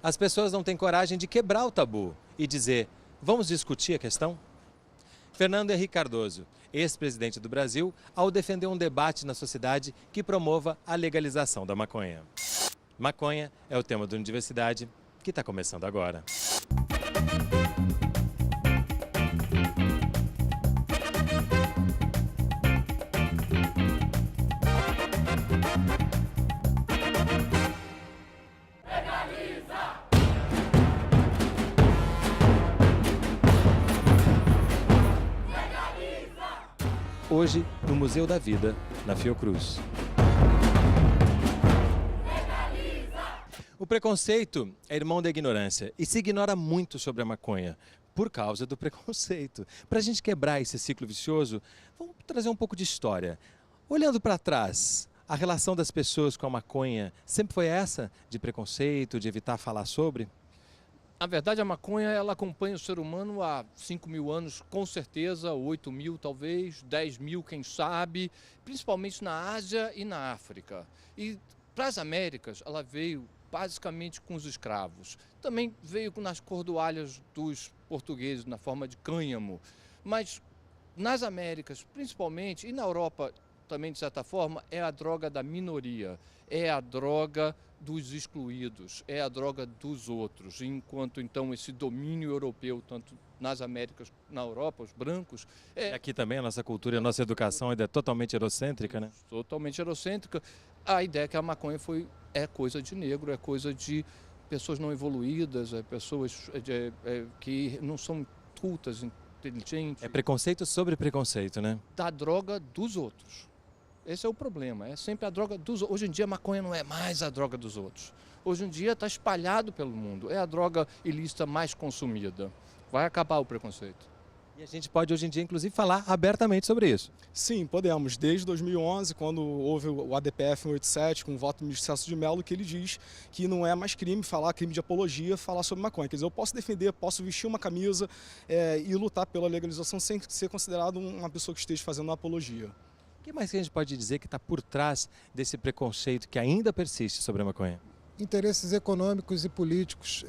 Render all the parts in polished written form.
As pessoas não têm coragem de quebrar o tabu e dizer, vamos discutir a questão? Fernando Henrique Cardoso, ex-presidente do Brasil, ao defender um debate na sociedade que promova a legalização da maconha. Maconha é o tema da Universidade, que está começando agora. Hoje, no Museu da Vida, na Fiocruz. O preconceito é irmão da ignorância e se ignora muito sobre a maconha por causa do preconceito. Para a gente quebrar esse ciclo vicioso, vamos trazer um pouco de história. Olhando para trás, a relação das pessoas com a maconha sempre foi essa? De preconceito, de evitar falar sobre? Na verdade, a maconha ela acompanha o ser humano há 5.000 anos, com certeza, 8.000 talvez, 10.000 quem sabe, principalmente na Ásia e na África. E para as Américas, ela veio basicamente com os escravos. Também veio nas cordoalhas dos portugueses, na forma de cânhamo. Mas nas Américas, principalmente, e na Europa também, de certa forma, é a droga da minoria, é a droga dos excluídos, é a droga dos outros, enquanto então esse domínio europeu, tanto nas Américas, na Europa, os brancos... E aqui também a nossa cultura e a nossa educação ainda é totalmente eurocêntrica, né? Totalmente eurocêntrica. A ideia é que a maconha é coisa de negro, é coisa de pessoas não evoluídas, pessoas que não são cultas, inteligentes. É preconceito sobre preconceito, né? Da droga dos outros. Esse é o problema, é sempre a droga dos outros. Hoje em dia a maconha não é mais a droga dos outros. Hoje em dia está espalhado pelo mundo, é a droga ilícita mais consumida. Vai acabar o preconceito. E a gente pode hoje em dia, inclusive, falar abertamente sobre isso. Sim, podemos. Desde 2011, quando houve o ADPF 187, com o voto do ministro Celso de Mello, que ele diz que não é mais crime crime de apologia, falar sobre maconha. Quer dizer, eu posso defender, posso vestir uma camisa e lutar pela legalização sem ser considerado uma pessoa que esteja fazendo uma apologia. O que mais que a gente pode dizer que está por trás desse preconceito que ainda persiste sobre a maconha? Interesses econômicos e políticos,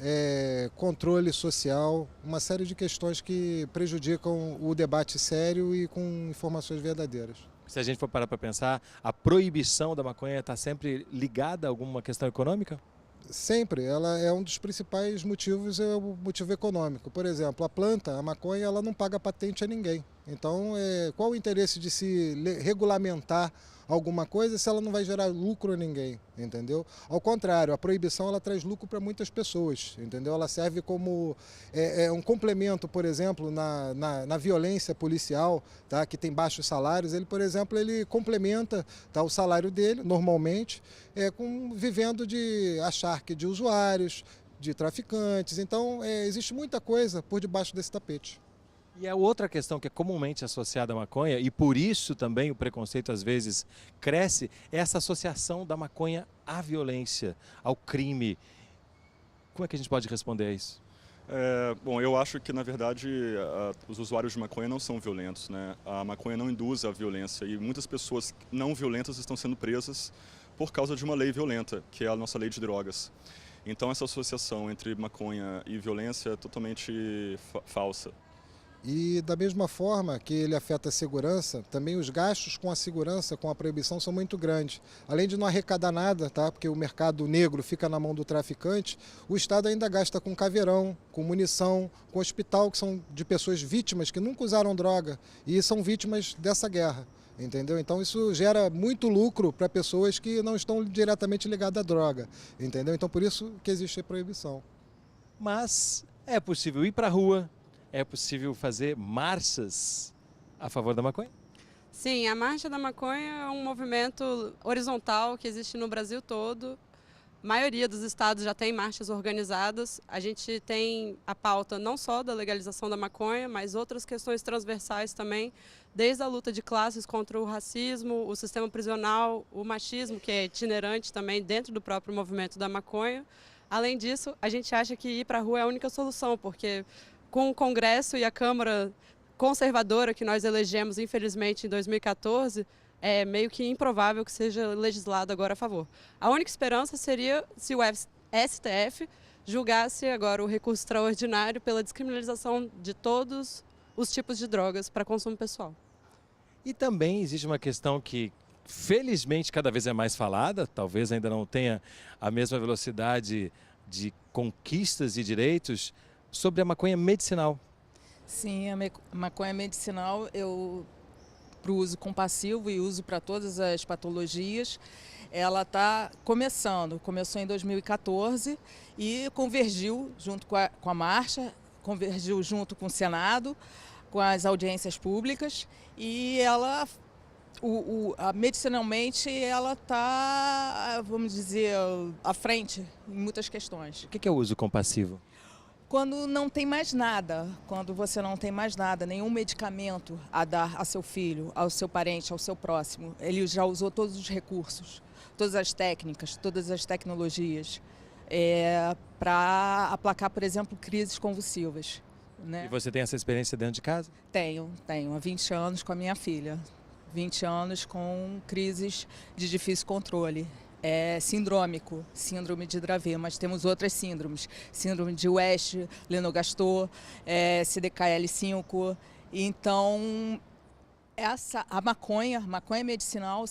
controle social, uma série de questões que prejudicam o debate sério e com informações verdadeiras. Se a gente for parar para pensar, a proibição da maconha está sempre ligada a alguma questão econômica? Sempre, ela é um dos principais motivos, é o motivo econômico. Por exemplo, a planta, a maconha, ela não paga patente a ninguém. Então, qual o interesse de se regulamentar alguma coisa se ela não vai gerar lucro a ninguém, entendeu? Ao contrário, a proibição ela traz lucro para muitas pessoas, entendeu? Ela serve como um complemento, por exemplo, na violência policial, tá? Que tem baixos salários. Ele, por exemplo, ele complementa, tá, o salário dele, normalmente, vivendo de acharque de usuários, de traficantes. Então, existe muita coisa por debaixo desse tapete. E a outra questão que é comumente associada à maconha, e por isso também o preconceito às vezes cresce, é essa associação da maconha à violência, ao crime. Como é que a gente pode responder a isso? Bom, eu acho que, na verdade, os usuários de maconha não são violentos, né? A maconha não induz a violência e muitas pessoas não violentas estão sendo presas por causa de uma lei violenta, que é a nossa lei de drogas. Então, essa associação entre maconha e violência é totalmente falsa. E da mesma forma que ele afeta a segurança, também os gastos com a segurança, com a proibição, são muito grandes. Além de não arrecadar nada, tá? Porque o mercado negro fica na mão do traficante, o Estado ainda gasta com caveirão, com munição, com hospital, que são de pessoas vítimas que nunca usaram droga e são vítimas dessa guerra. Entendeu? Então isso gera muito lucro para pessoas que não estão diretamente ligadas à droga. Entendeu? Então por isso que existe a proibição. Mas é possível ir para a rua, é possível fazer marchas a favor da maconha? Sim, a Marcha da Maconha é um movimento horizontal que existe no Brasil todo. A maioria dos estados já tem marchas organizadas. A gente tem a pauta não só da legalização da maconha, mas outras questões transversais também, desde a luta de classes contra o racismo, o sistema prisional, o machismo, que é itinerante também dentro do próprio movimento da maconha. Além disso, a gente acha que ir para a rua é a única solução, porque com o Congresso e a Câmara conservadora que nós elegemos, infelizmente, em 2014, é meio que improvável que seja legislado agora a favor. A única esperança seria se o STF julgasse agora o recurso extraordinário pela descriminalização de todos os tipos de drogas para consumo pessoal. E também existe uma questão que, felizmente, cada vez é mais falada, talvez ainda não tenha a mesma velocidade de conquistas e direitos, sobre a maconha medicinal. Sim, a maconha medicinal eu para o uso compassivo e uso para todas as patologias. Ela está começou em 2014 e convergiu junto com a marcha, convergiu junto com o Senado, com as audiências públicas e ela, medicinalmente, ela está, vamos dizer, à frente em muitas questões. O que é o uso compassivo? Quando não tem mais nada, quando você não tem mais nada, nenhum medicamento a dar a seu filho, ao seu parente, ao seu próximo, ele já usou todos os recursos, todas as técnicas, todas as tecnologias para aplacar, por exemplo, crises convulsivas. Né? E você tem essa experiência dentro de casa? Tenho, há 20 anos com a minha filha, 20 anos com crises de difícil controle. É sindrômico, síndrome de Dravet, mas temos outras síndromes, síndrome de West, Lennox-Gastaut, CDKL5. Então, a maconha medicinal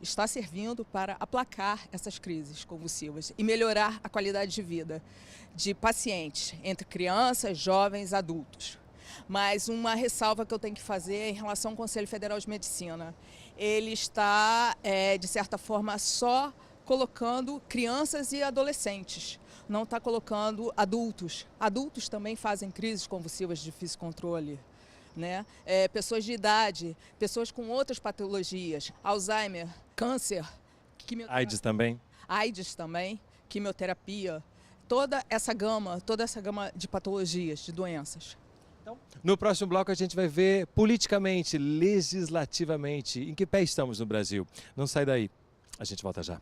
está servindo para aplacar essas crises convulsivas e melhorar a qualidade de vida de pacientes, entre crianças, jovens, adultos. Mas uma ressalva que eu tenho que fazer é em relação ao Conselho Federal de Medicina. Ele está, de certa forma, só colocando crianças e adolescentes, não está colocando adultos. Adultos também fazem crises convulsivas de difícil controle. Né? Pessoas de idade, pessoas com outras patologias, Alzheimer, câncer, quimioterapia. AIDS também, quimioterapia, toda essa gama de patologias, de doenças. Então, no próximo bloco a gente vai ver politicamente, legislativamente, em que pé estamos no Brasil. Não sai daí, a gente volta já.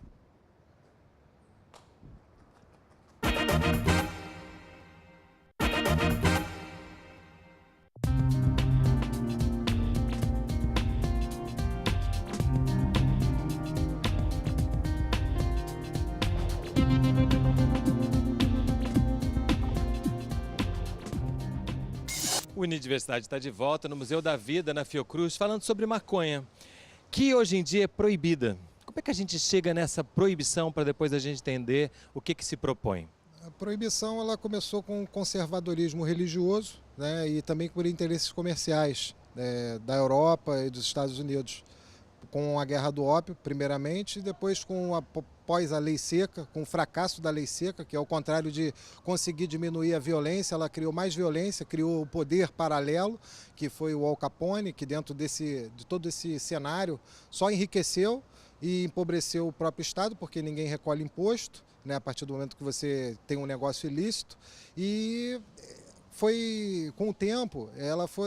O Unidiversidade está de volta no Museu da Vida, na Fiocruz, falando sobre maconha, que hoje em dia é proibida. Como é que a gente chega nessa proibição para depois a gente entender o que se propõe? A proibição ela começou com o conservadorismo religioso, né, e também por interesses comerciais da Europa e dos Estados Unidos. Com a Guerra do Ópio, primeiramente, e depois após a Lei Seca, com o fracasso da Lei Seca, que ao contrário de conseguir diminuir a violência, ela criou mais violência, criou o poder paralelo, que foi o Al Capone, que dentro de todo esse cenário só enriqueceu e empobreceu o próprio Estado, porque ninguém recolhe imposto, né, a partir do momento que você tem um negócio ilícito. E com o tempo,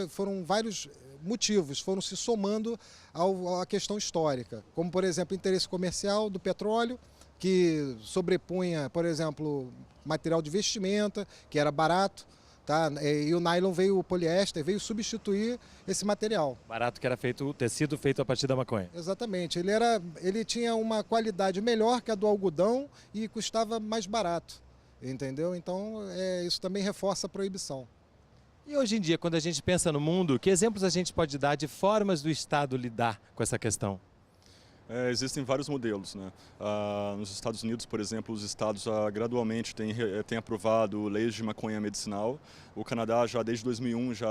foram vários motivos, foram se somando à questão histórica, como, por exemplo, o interesse comercial do petróleo, que sobrepunha, por exemplo, material de vestimenta, que era barato, tá? E o nylon o poliéster veio substituir esse material. Barato que era o tecido feito a partir da maconha. Exatamente, ele tinha uma qualidade melhor que a do algodão e custava mais barato, entendeu? Então, isso também reforça a proibição. E hoje em dia, quando a gente pensa no mundo, que exemplos a gente pode dar de formas do Estado lidar com essa questão? Existem vários modelos, né? Nos Estados Unidos, por exemplo, os estados gradualmente têm aprovado leis de maconha medicinal. O Canadá, já desde 2001, já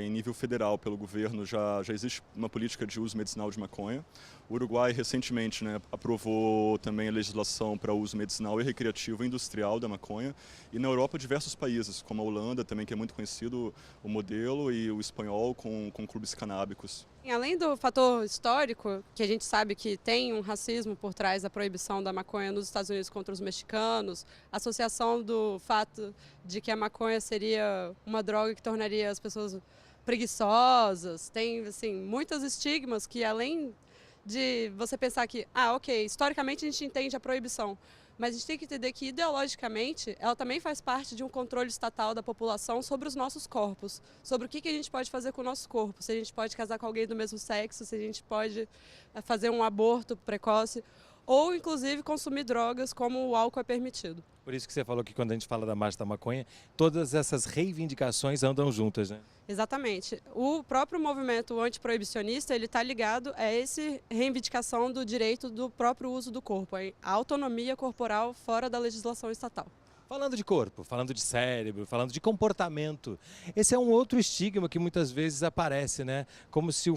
em nível federal pelo governo, já existe uma política de uso medicinal de maconha. O Uruguai, recentemente, né, aprovou também a legislação para uso medicinal e recreativo e industrial da maconha. E na Europa, diversos países, como a Holanda, também, que é muito conhecido o modelo, e o espanhol com clubes canábicos. Além do fator histórico, que a gente sabe que tem um racismo por trás da proibição da maconha nos Estados Unidos contra os mexicanos, a associação do fato de que a maconha seria uma droga que tornaria as pessoas preguiçosas, tem assim, muitos estigmas que, além de você pensar que, ok, historicamente a gente entende a proibição, mas a gente tem que entender que, ideologicamente, ela também faz parte de um controle estatal da população sobre os nossos corpos, sobre o que a gente pode fazer com o nosso corpo, se a gente pode casar com alguém do mesmo sexo, se a gente pode fazer um aborto precoce, ou inclusive consumir drogas como o álcool é permitido. Por isso que você falou que quando a gente fala da Marcha da Maconha, todas essas reivindicações andam juntas, né? Exatamente. O próprio movimento antiproibicionista, ele está ligado a essa reivindicação do direito do próprio uso do corpo, a autonomia corporal fora da legislação estatal. Falando de corpo, falando de cérebro, falando de comportamento, esse é um outro estigma que muitas vezes aparece, né? Como se o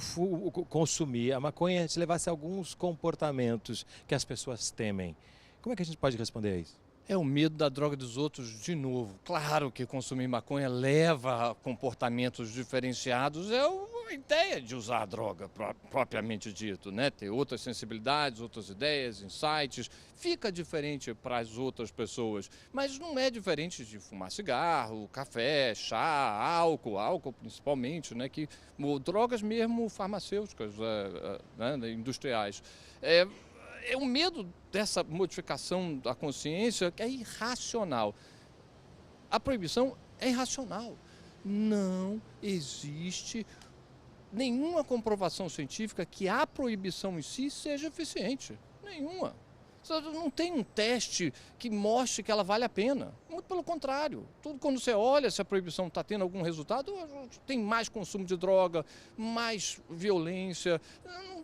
consumir a maconha te levasse a alguns comportamentos que as pessoas temem. Como é que a gente pode responder a isso? É o medo da droga dos outros de novo. Claro que consumir maconha leva a comportamentos diferenciados. É a ideia de usar a droga, propriamente dito, né? Ter outras sensibilidades, outras ideias, insights. Fica diferente para as outras pessoas. Mas não é diferente de fumar cigarro, café, chá, álcool principalmente, né? Drogas mesmo farmacêuticas, né? Industriais. É o medo dessa modificação da consciência que é irracional. A proibição é irracional. Não existe nenhuma comprovação científica que a proibição em si seja eficiente. Nenhuma. Não tem um teste que mostre que ela vale a pena. Muito pelo contrário. Tudo quando você olha se a proibição está tendo algum resultado, tem mais consumo de droga, mais violência.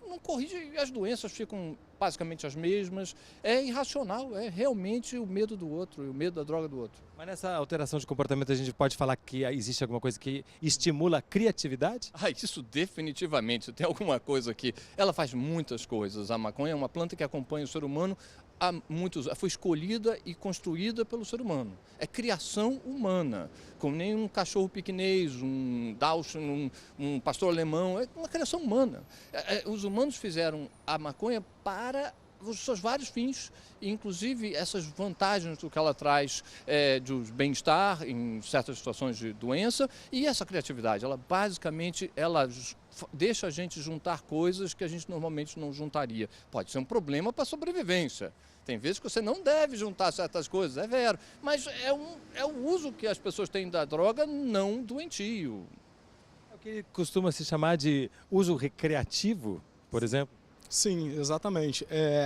Não corrige, as doenças ficam basicamente as mesmas. É irracional, é realmente o medo do outro, o medo da droga do outro. Mas nessa alteração de comportamento a gente pode falar que existe alguma coisa que estimula a criatividade? Isso definitivamente. Tem alguma coisa que ela faz muitas coisas. A maconha é uma planta que acompanha o ser humano há muitos anos. Foi escolhida e construída pelo ser humano. É criação humana. Como nem um cachorro piquinês, um dachshund, um pastor alemão. É uma criação humana. Os humanos fizeram a maconha para os seus vários fins, inclusive essas vantagens do que ela traz de bem-estar em certas situações de doença e essa criatividade. Ela basicamente deixa a gente juntar coisas que a gente normalmente não juntaria. Pode ser um problema para a sobrevivência. Tem vezes que você não deve juntar certas coisas, é vero, mas é o uso que as pessoas têm da droga não doentio. É o que costuma se chamar de uso recreativo, por exemplo? Sim, exatamente.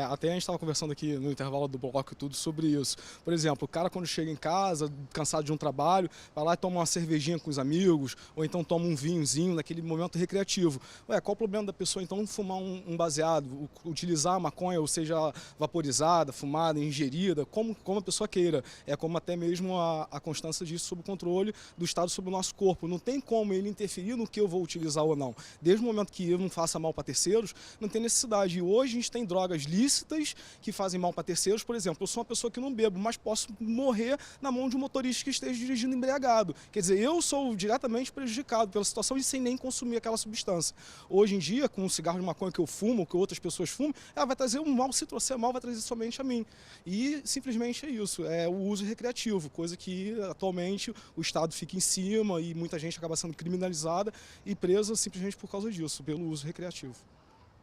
Até a gente estava conversando aqui no intervalo do bloco e tudo sobre isso. Por exemplo, o cara quando chega em casa, cansado de um trabalho, vai lá e toma uma cervejinha com os amigos, ou então toma um vinhozinho naquele momento recreativo. Qual o problema da pessoa então fumar um baseado, utilizar a maconha, ou seja, vaporizada, fumada, ingerida, como a pessoa queira. É como até mesmo a constância disso sob o controle do Estado sobre o nosso corpo. Não tem como ele interferir no que eu vou utilizar ou não. Desde o momento que eu não faça mal para terceiros, não tem necessidade. E hoje a gente tem drogas lícitas que fazem mal para terceiros. Por exemplo, eu sou uma pessoa que não bebo, mas posso morrer na mão de um motorista que esteja dirigindo embriagado. Quer dizer, eu sou diretamente prejudicado pela situação e sem nem consumir aquela substância. Hoje em dia, com o cigarro de maconha que eu fumo, que outras pessoas fumam, ela vai trazer um mal, se trouxer mal, vai trazer somente a mim. E simplesmente é isso, é o uso recreativo, coisa que atualmente o Estado fica em cima e muita gente acaba sendo criminalizada e presa simplesmente por causa disso, pelo uso recreativo.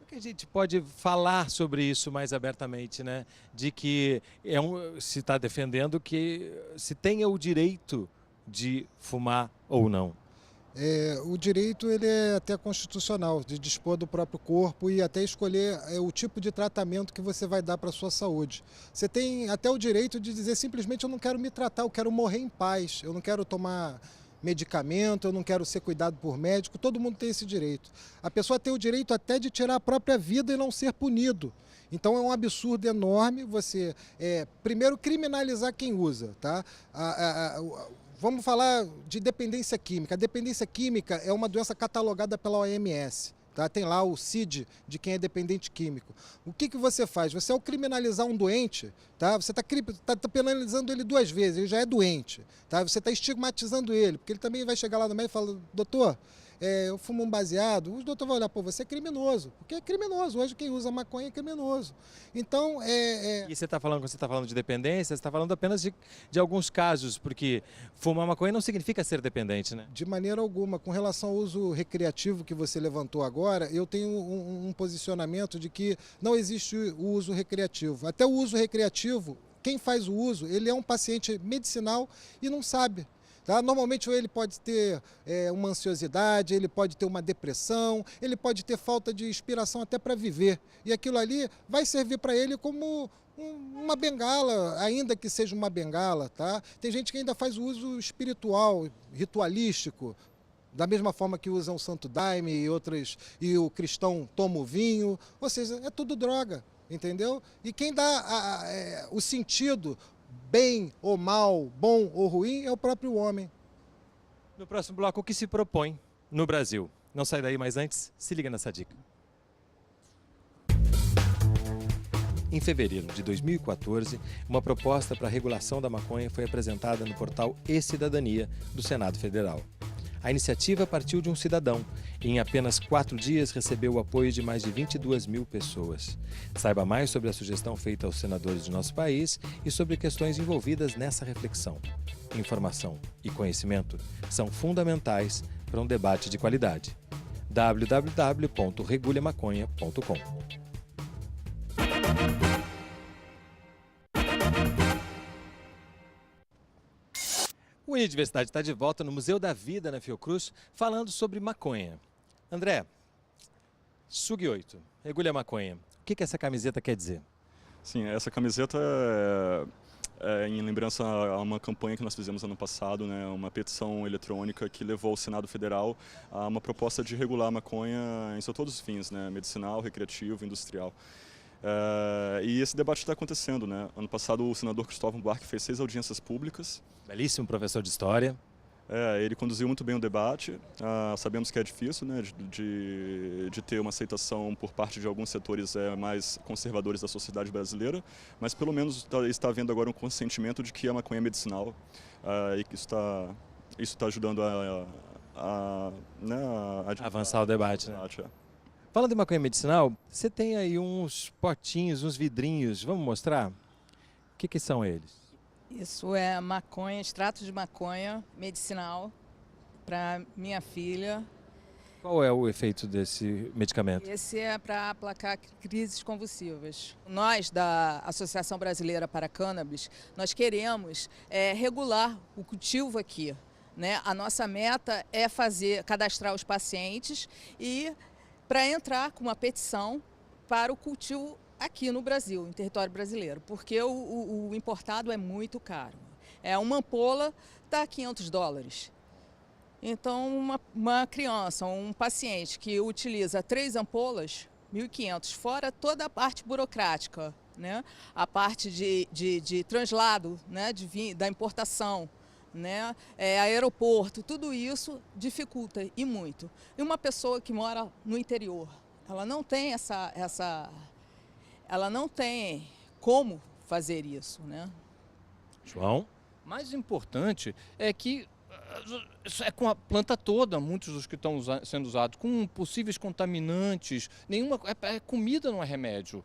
Que a gente pode falar sobre isso mais abertamente, né? De que se está defendendo que se tenha o direito de fumar ou não. O direito ele é até constitucional, de dispor do próprio corpo e até escolher o tipo de tratamento que você vai dar para a sua saúde. Você tem até o direito de dizer simplesmente eu não quero me tratar, eu quero morrer em paz, eu não quero tomar medicamento, eu não quero ser cuidado por médico, todo mundo tem esse direito. A pessoa tem o direito até de tirar a própria vida e não ser punido. Então é um absurdo enorme você, primeiro, criminalizar quem usa, tá? Vamos falar de dependência química. A dependência química é uma doença catalogada pela OMS. Tá? Tem lá o CID de quem é dependente químico. O que você faz? Você, ao criminalizar um doente, tá? Você está penalizando ele duas vezes, ele já é doente. Tá? Você está estigmatizando ele, porque ele também vai chegar lá no médico e falar, doutor, eu fumo um baseado, o doutor vai olhar, pô, você é criminoso, porque é criminoso, hoje quem usa maconha é criminoso. Então, E você está falando, quando você está falando de dependência, você está falando apenas de alguns casos, porque fumar maconha não significa ser dependente, né? De maneira alguma. Com relação ao uso recreativo que você levantou agora, eu tenho um posicionamento de que não existe o uso recreativo. Até o uso recreativo, quem faz o uso, ele é um paciente medicinal e não sabe. Tá? Normalmente ele pode ter uma ansiosidade, ele pode ter uma depressão, ele pode ter falta de inspiração até para viver. E aquilo ali vai servir para ele como uma bengala, ainda que seja uma bengala. Tá? Tem gente que ainda faz o uso espiritual, ritualístico, da mesma forma que usam o Santo Daime e o cristão toma o vinho, ou seja, é tudo droga, entendeu? E quem dá o sentido, bem ou mal, bom ou ruim, é o próprio homem. No próximo bloco, o que se propõe no Brasil? Não sai daí, mas antes, se liga nessa dica. Em fevereiro de 2014, uma proposta para a regulação da maconha foi apresentada no portal E-Cidadania do Senado Federal. A iniciativa partiu de um cidadão e em apenas 4 dias recebeu o apoio de mais de 22 mil pessoas. Saiba mais sobre a sugestão feita aos senadores de nosso país e sobre questões envolvidas nessa reflexão. Informação e conhecimento são fundamentais para um debate de qualidade. www.regulemaconha.com. O Unidiversidade está de volta no Museu da Vida, na Fiocruz, falando sobre maconha. André, Sug8, Regule a Maconha. O que essa camiseta quer dizer? Sim, essa camiseta é em lembrança a uma campanha que nós fizemos ano passado, né, uma petição eletrônica que levou ao Senado Federal a uma proposta de regular a maconha em todos os fins, né, medicinal, recreativo, industrial. E esse debate está acontecendo, né? Ano passado o senador Cristóvão Buarque fez 6 audiências públicas. Belíssimo professor de história. Ele conduziu muito bem o debate. Sabemos que é difícil, né, de ter uma aceitação por parte de alguns setores mais conservadores da sociedade brasileira, mas pelo menos está havendo agora um consentimento de que a maconha é medicinal e que isso está ajudando a avançar o debate. Né? Falando em maconha medicinal, você tem aí uns potinhos, uns vidrinhos. Vamos mostrar? O que são eles? Isso é maconha, extrato de maconha medicinal para minha filha. Qual é o efeito desse medicamento? Esse é para aplacar crises convulsivas. Nós, da Associação Brasileira para Cannabis, nós queremos regular o cultivo aqui, né? A nossa meta é cadastrar os pacientes e para entrar com uma petição para o cultivo aqui no Brasil, em território brasileiro, porque o importado é muito caro. Uma ampola está $500. Então, uma criança, um paciente que utiliza 3 ampolas, 1.500, fora toda a parte burocrática, né? A parte de translado, né? Da importação, né? Aeroporto, tudo isso dificulta e muito. E uma pessoa que mora no interior, ela não tem ela não tem como fazer isso, né? João? Mais importante é que é com a planta toda, muitos dos que estão sendo usados, com possíveis contaminantes, comida não é remédio,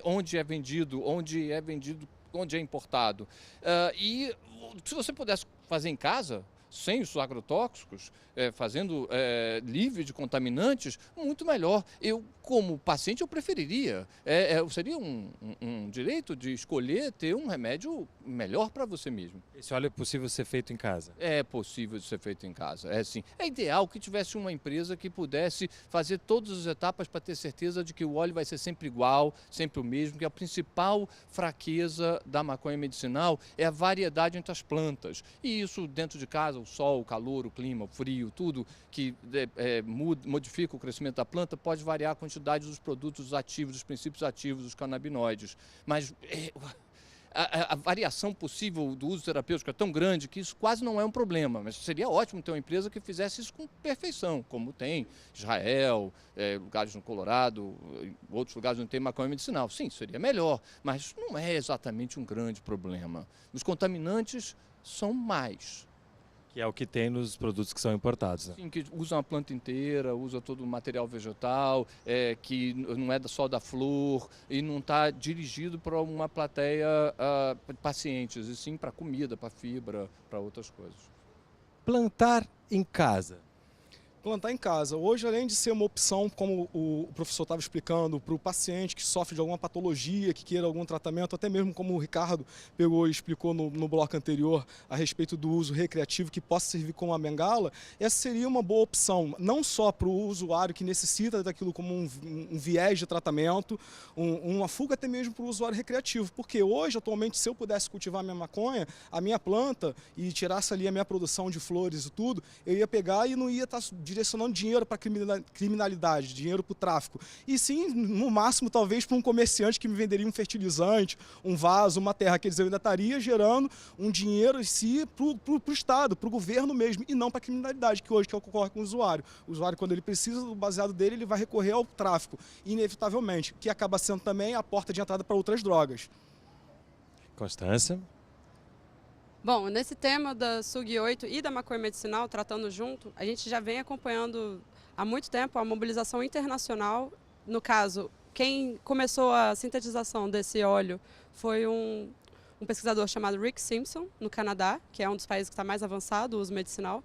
onde é vendido, onde é importado. E se você pudesse fazer em casa, sem os agrotóxicos, fazendo livre de contaminantes, muito melhor. Eu, como paciente, eu preferiria. Seria um direito de escolher ter um remédio melhor para você mesmo. Esse óleo é possível ser feito em casa? É possível de ser feito em casa, sim. É ideal que tivesse uma empresa que pudesse fazer todas as etapas para ter certeza de que o óleo vai ser sempre igual, sempre o mesmo, que a principal fraqueza da maconha medicinal é a variedade entre as plantas. E isso dentro de casa, o sol, o calor, o clima, o frio, tudo que modifica o crescimento da planta pode variar a quantidade dos produtos ativos, dos princípios ativos dos canabinoides. Mas a variação possível do uso terapêutico é tão grande que isso quase não é um problema. Mas seria ótimo ter uma empresa que fizesse isso com perfeição, como tem Israel, lugares no Colorado, outros lugares onde tem maconha medicinal. Sim, seria melhor, mas não é exatamente um grande problema. Os contaminantes são mais. Que é o que tem nos produtos que são importados. Né? Sim, que usam a planta inteira, usa todo o material vegetal, que não é só da flor e não está dirigido para uma plateia pacientes, e sim para comida, para fibra, para outras coisas. Plantar em casa. Plantar em casa. Hoje, além de ser uma opção, como o professor estava explicando, para o paciente que sofre de alguma patologia, que queira algum tratamento, até mesmo como o Ricardo pegou e explicou no bloco anterior a respeito do uso recreativo que possa servir como uma bengala, essa seria uma boa opção, não só para o usuário que necessita daquilo como um viés de tratamento, uma fuga até mesmo para o usuário recreativo, porque hoje, atualmente, se eu pudesse cultivar a minha maconha, a minha planta, e tirasse ali a minha produção de flores e tudo, eu ia pegar e não ia estar direcionando dinheiro para criminalidade, dinheiro para o tráfico. E sim, no máximo, talvez para um comerciante que me venderia um fertilizante, um vaso, uma terra, quer dizer, eu ainda estaria gerando um dinheiro em si para o Estado, para o governo mesmo, e não para a criminalidade, que hoje que ocorre com o usuário. O usuário, quando ele precisa do baseado dele, ele vai recorrer ao tráfico, inevitavelmente, que acaba sendo também a porta de entrada para outras drogas. Constância? Bom, nesse tema da SUG-8 e da maconha medicinal, tratando junto, a gente já vem acompanhando há muito tempo a mobilização internacional. No caso, quem começou a sintetização desse óleo foi um pesquisador chamado Rick Simpson, no Canadá, que é um dos países que está mais avançado o uso medicinal.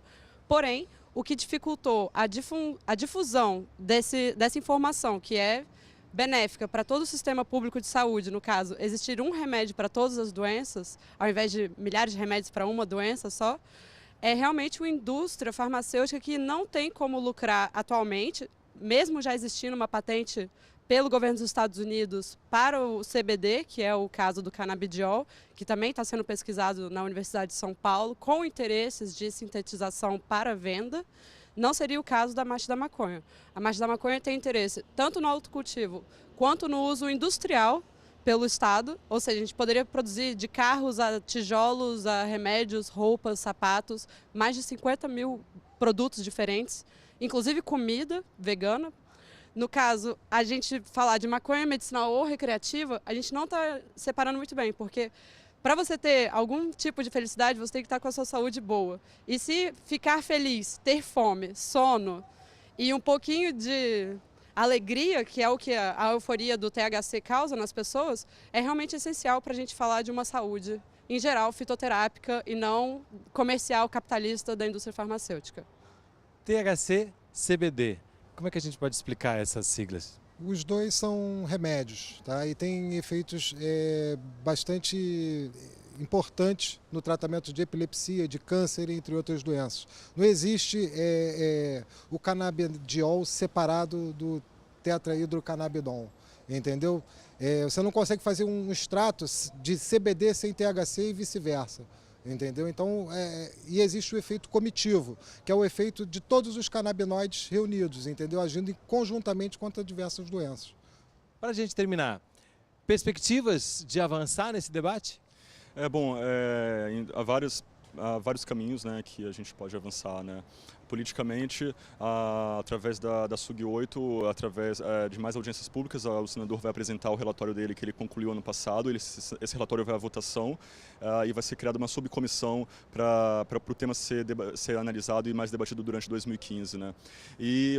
Porém, o que dificultou a difusão dessa informação, que é benéfica para todo o sistema público de saúde, no caso, existir um remédio para todas as doenças, ao invés de milhares de remédios para uma doença só, é realmente uma indústria farmacêutica que não tem como lucrar atualmente, mesmo já existindo uma patente pelo governo dos Estados Unidos para o CBD, que é o caso do canabidiol, que também está sendo pesquisado na Universidade de São Paulo, com interesses de sintetização para venda. Não seria o caso da macha da maconha. A macha da maconha tem interesse tanto no autocultivo quanto no uso industrial pelo Estado, ou seja, a gente poderia produzir de carros a tijolos, a remédios, roupas, sapatos, mais de 50 mil produtos diferentes, inclusive comida vegana. No caso, a gente falar de maconha medicinal ou recreativa, a gente não está separando muito bem, porque para você ter algum tipo de felicidade, você tem que estar com a sua saúde boa. E se ficar feliz, ter fome, sono e um pouquinho de alegria, que é o que a euforia do THC causa nas pessoas, é realmente essencial para a gente falar de uma saúde, em geral, fitoterápica e não comercial, capitalista da indústria farmacêutica. THC, CBD. Como é que a gente pode explicar essas siglas? Os dois são remédios, tá? E têm efeitos bastante importantes no tratamento de epilepsia, de câncer, entre outras doenças. Não existe o canabidiol separado do tetrahidrocannabinol, entendeu? Você não consegue fazer um extrato de CBD sem THC e vice-versa. Entendeu? Então, e existe o efeito comitivo, que é o efeito de todos os canabinoides reunidos, entendeu? Agindo conjuntamente contra diversas doenças. Para a gente terminar, perspectivas de avançar nesse debate? Há vários caminhos, né, que a gente pode avançar, né? Politicamente, através da SUG-8, através de mais audiências públicas, o senador vai apresentar o relatório dele que ele concluiu ano passado. Esse relatório vai à votação e vai ser criada uma subcomissão para o tema ser analisado e mais debatido durante 2015, né? E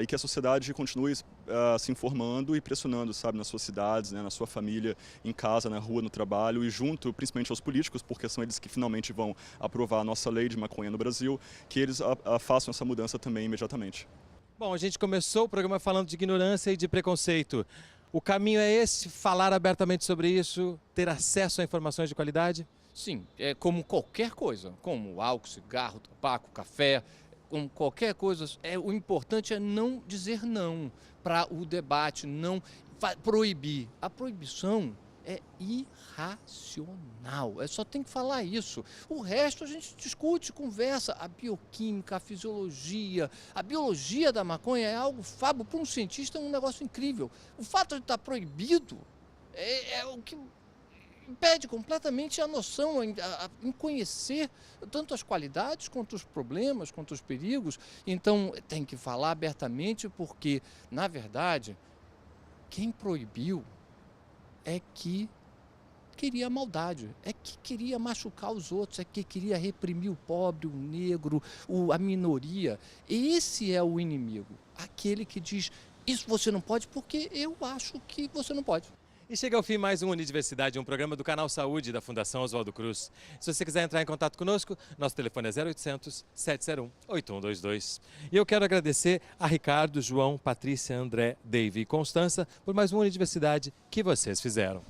que a sociedade continue se informando e pressionando, sabe, nas suas cidades, né, na sua família, em casa, na rua, no trabalho e junto, principalmente aos políticos, porque são eles que finalmente vão aprovar a nossa lei de maconha no Brasil, que eles façam essa mudança também imediatamente. Bom, a gente começou o programa falando de ignorância e de preconceito. O caminho é esse, falar abertamente sobre isso, ter acesso a informações de qualidade? Sim, é como qualquer coisa, como álcool, cigarro, tabaco, café, como qualquer coisa. O importante é não dizer não para o debate, não proibir. A proibição é irracional, só tem que falar isso. O resto a gente discute, conversa. A bioquímica, a fisiologia, a biologia da maconha é algo, Fábio, para um cientista é um negócio incrível. O fato de estar proibido é o que impede completamente a noção, em conhecer tanto as qualidades, quanto os problemas, quanto os perigos. Então tem que falar abertamente, porque, na verdade, quem proibiu é que queria maldade, é que queria machucar os outros, é que queria reprimir o pobre, o negro, a minoria. Esse é o inimigo, aquele que diz, isso você não pode porque eu acho que você não pode. E chega ao fim mais um Unidiversidade, um programa do Canal Saúde da Fundação Oswaldo Cruz. Se você quiser entrar em contato conosco, nosso telefone é 0800 701 8122. E eu quero agradecer a Ricardo, João, Patrícia, André, Dave e Constança por mais uma Unidiversidade que vocês fizeram.